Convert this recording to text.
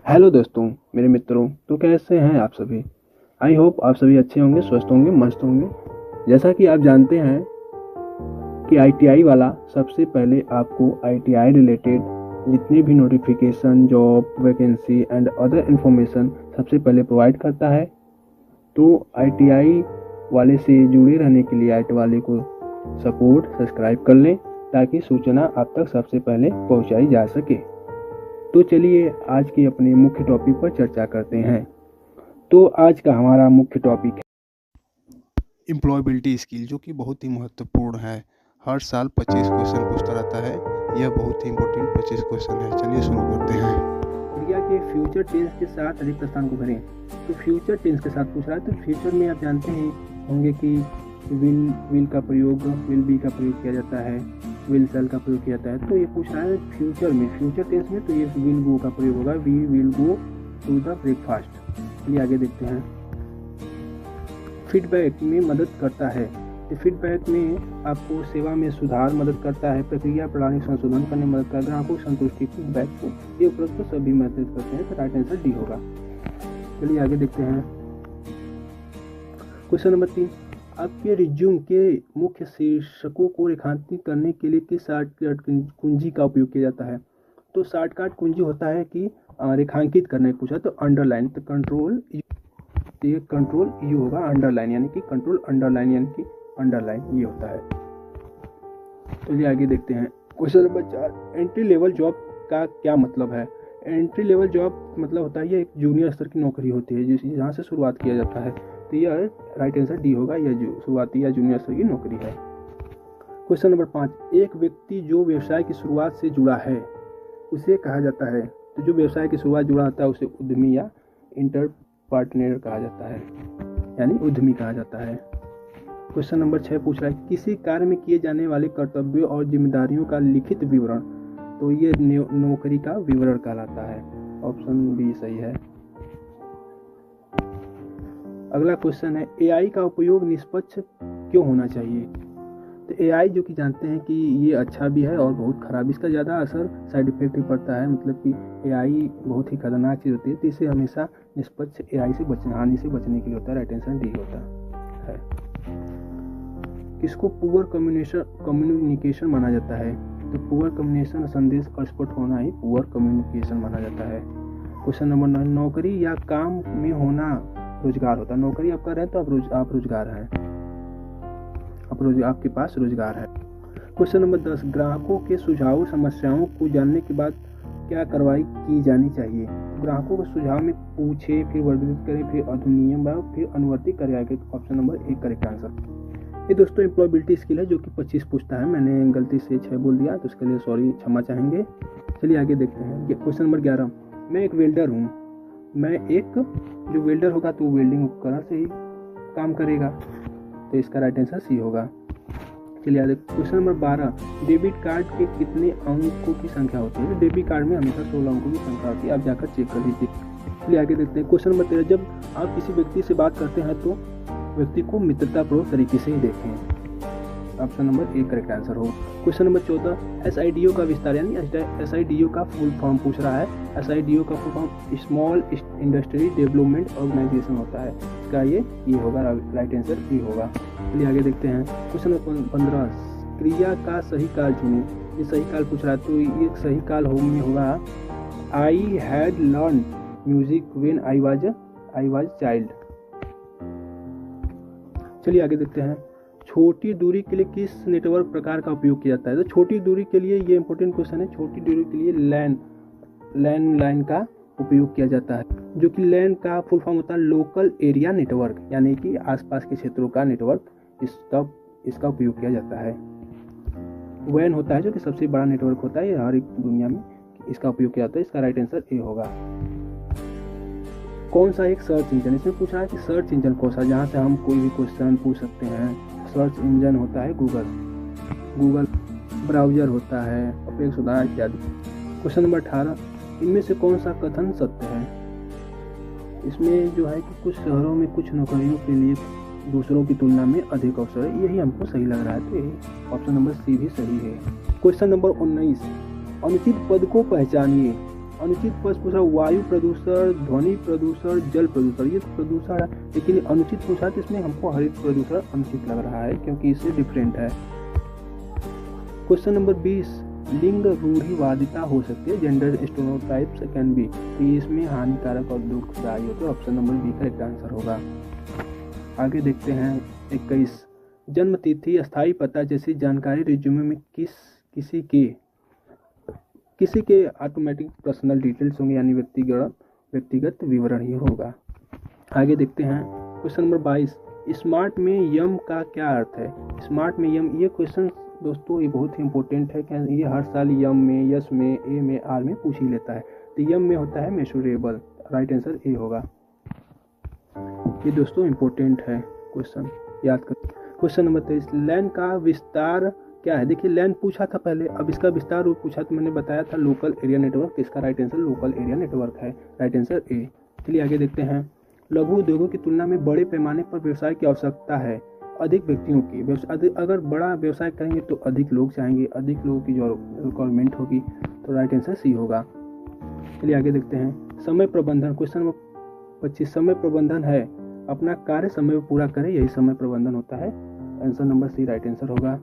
Hello दोस्तों, मेरे मित्रों, तो कैसे हैं आप सभी। आई होप आप सभी अच्छे होंगे, स्वस्थ होंगे, मस्त होंगे। जैसा कि आप जानते हैं कि आईटीआई वाला सबसे पहले आपको आईटीआई रिलेटेड जितने भी notification, job vacancy and other information सबसे पहले प्रोवाइड करता है। तो आईटीआई वाले से जुड़े रहने के लिए आईटी वाले को सब्सक्राइब कर लें ताकि सूचना आप तक सबसे पहले पहुंचाई जा सके। तो चलिए आज के अपने मुख्य टॉपिक पर चर्चा करते हैं। तो आज का हमारा मुख्य टॉपिक है एम्प्लॉयबिलिटी स्किल, जो कि बहुत ही महत्वपूर्ण है। हर साल 25 क्वेश्चन पूछता रहता है। यह बहुत ही इंपॉर्टेंट 25 क्वेश्चन है। चलिए शुरू करते हैं। क्रिया के फ्यूचर टेंस के साथ अधिक स्थान को भरें। तो फ्यूचर टेंस के साथ पूछ रहा है। तो फ्यूचर में आप जानते हैं होंगे कि विल का प्रयोग, विल बी का प्रयोग किया जाता है, विल सेल का प्रयोग किया जाता है। तो ये पूछ रहा है फ्यूचर में, फ्यूचर टेंस में, तो ये विल गो का प्रयोग होगा। We will go to the breakfast. चलिए आगे देखते हैं। फीडबैक में मदद करता है। तो फीडबैक में आपको सेवा में सुधार मदद करता है, प्रक्रिया प्रणाली संशोधन करने में मदद करता है, ग्राहकों की संतुष्टि, फीडबैक को ये उपलब्ध तो सभी मदद करते हैं। तो राइट आंसर डी होगा। चलिए आगे देखते हैं। क्वेश्चन नंबर 3, आपके रिज्यूम के मुख्य शीर्षकों को रेखांकित करने के लिए किस शॉर्टकट कुंजी का उपयोग किया जाता है। तो शॉर्टकट कुंजी होता है कि रेखांकित करने को पूछा तो अंडरलाइन, तो कंट्रोल यू होगा, अंडरलाइन यानी कि कंट्रोल अंडरलाइन यानी कि अंडरलाइन ये होता है। तो ये आगे देखते हैं। Question number 4, entry level job का क्या मतलब है। एंट्री लेवल जॉब मतलब होता है ये एक जूनियर स्तर की नौकरी होती है जहाँ से शुरुआत किया जाता है। तो यह राइट आंसर डी होगा, यह जो शुरुआती या जूनियर स्तर की नौकरी है। क्वेश्चन नंबर 5, एक व्यक्ति जो व्यवसाय की शुरुआत से जुड़ा है उसे कहा जाता है। तो जो व्यवसाय की शुरुआत जुड़ा होता है उसे उद्यमी या इंटरप्रेन्योर कहा जाता है, यानी उद्यमी कहा जाता है। क्वेश्चन नंबर 6 पूछ रहा है किसी कार्य में किए जाने वाले कर्तव्यों और जिम्मेदारियों का लिखित विवरण। तो ये नौकरी का विवरण कहलाता है। ऑप्शन बी सही है। अगला क्वेश्चन है एआई का उपयोग निष्पक्ष क्यों होना चाहिए। तो एआई जो कि जानते हैं कि ये अच्छा भी है और बहुत खराब, इसका ज़्यादा असर साइड इफेक्ट भी पड़ता है। मतलब कि एआई बहुत ही खतरनाक चीज़ होती है, तो इसे हमेशा निष्पक्ष एआई से हानि से बचने के लिए होता है। राइट आंसर डी होता है। किसको पुअर कम्युनिकेशन माना जाता है। तो पुअर कम्युनिकेशन संदेश अस्पष्ट होना ही पुअर कम्युनिकेशन माना जाता है। क्वेश्चन नंबर 9, नौकरी या काम में होना रोजगार होता है। नौकरी आप कर रहे हैं तो आप रोजगार हैं, आपके पास रोजगार है। क्वेश्चन नंबर 10, ग्राहकों के सुझाव समस्याओं को जानने के बाद क्या कार्रवाई की जानी चाहिए। ग्राहकों के सुझाव में पूछे, फिर वर्गीकृत करें, फिर अधिनियम बनाओ, फिर अनुवर्ती कार्रवाई। Option number 1 correct answer. ये दोस्तों एम्प्लॉयबिलिटी स्किल है जो कि 25 पूछता है। मैंने गलती से 6 बोल दिया तो उसके लिए सॉरी, क्षमा चाहेंगे। चलिए आगे देखते हैं। क्वेश्चन नंबर 11, मैं एक वेल्डर हूँ। जो वेल्डर होगा तो वेल्डिंग उपकरण से ही काम करेगा, तो इसका राइट आंसर सी होगा। चलिए आगे क्वेश्चन नंबर 12, डेबिट कार्ड के कितने अंकों की संख्या होती है। डेबिट कार्ड में हमेशा 16 अंकों की संख्या होती है, आप जाकर चेक कर लीजिए। चलिए आगे देखते हैं। क्वेश्चन नंबर 13, जब आप किसी व्यक्ति से बात करते हैं तो व्यक्ति को मित्रतापूर्वक तरीके से ही देखें। ऑप्शन नंबर 1 करेक्ट आंसर हो। क्वेश्चन नंबर 14, एसआईडीओ का विस्तार यानी एसआईडीओ का फुल फॉर्म पूछ रहा है। एसआईडीओ का full form small industry development organisation होता है। इसका ये होगा, राइट आंसर बी होगा। चलिए आगे देखते हैं। क्वेश्चन नंबर 15, क्रिया का सही काल चुनें। ये सही काल पूछ रहा है, तो ये सही काल होगा I had learn music when I was child. चलिए आगे देखते हैं। छोटी दूरी के लिए किस नेटवर्क प्रकार का उपयोग किया जाता है। तो छोटी दूरी के लिए ये इंपॉर्टेंट क्वेश्चन है। छोटी दूरी के लिए लैंडलाइन का उपयोग किया जाता है, जो कि लैन का फुल फॉर्म होता है लोकल एरिया नेटवर्क, यानी कि आसपास के क्षेत्रों का नेटवर्क, इसका उपयोग किया जाता है। वैन होता है जो कि सबसे बड़ा नेटवर्क होता है हर एक दुनिया में, इसका उपयोग किया जाता है। इसका राइट आंसर ए होगा। कौन सा एक सर्च इंजन, इसमें पूछा है कि सर्च इंजन कौन सा, जहाँ से हम कोई भी क्वेश्चन पूछ सकते हैं। सर्च इंजन होता है गूगल, ब्राउजर होता है, अपेक्स होता है इत्यादि। क्वेश्चन नंबर 18, इनमें से कौन सा कथन सत्य है। इसमें जो है कि कुछ शहरों में कुछ नौकरियों के लिए दूसरों की तुलना में अधिक अवसर है, यही हमको सही लग रहा है, तो ऑप्शन नंबर सी भी सही है। क्वेश्चन नंबर 19, अनुचित पद को पहचानिए। अनुचित प्रश्न पूछा, वायु प्रदूषण, ध्वनि प्रदूषण, जल प्रदूषण, ये तो प्रदूषण है, लेकिन अनुचित पूछा तो इसमें हमको हरित प्रदूषण अनुचित लग रहा है क्योंकि इससे डिफरेंट है। क्वेश्चन नंबर 20, लिंग रूढ़िवादिता हो सकती है, जेंडर स्टेरियोटाइप्स कैन बी, इसमें हानिकारक और दुखदायी होता है। Option number B correct answer होगा। आगे देखते हैं 21, जन्म तिथि, अस्थायी पता जैसी जानकारी रिज्यूमे में किसी के ऑटोमेटिक पर्सनल डिटेल्स होंगे, यानी व्यक्तिगत विवरण ही होगा। आगे देखते हैं क्वेश्चन नंबर 22, स्मार्ट में यम का क्या अर्थ है? स्मार्ट में यम, ये क्वेश्चन दोस्तों ये बहुत ही इंपॉर्टेंट है, क्या ये हर साल यम में, यस में, ए में, आर में पूछ ही लेता है। तो यम में होता है मेजरेबल, राइट आंसर ए होगा। ये दोस्तों इंपॉर्टेंट है क्वेश्चन, याद कर। क्वेश्चन नंबर 23, लैन का विस्तार क्या है? देखिए लैन पूछा था पहले, अब इसका विस्तार रूप पूछा तो मैंने बताया था लोकल एरिया नेटवर्क, इसका right answer local area network है, राइट आंसर ए। चलिए आगे देखते हैं, लघु उद्योगों की तुलना में बड़े पैमाने पर व्यवसाय की आवश्यकता है, अधिक व्यक्तियों की, अगर बड़ा व्यवसाय करेंगे तो अधिक लोग चाहेंगे, अधिक लोगों की जो रिक्वायरमेंट होगी, तो राइट आंसर सी होगा। चलिए आगे देखते हैं, समय प्रबंधन, क्वेश्चन नंबर 25, समय प्रबंधन है अपना कार्य समय पर पूरा करें, यही समय प्रबंधन होता है, answer number C right answer होगा।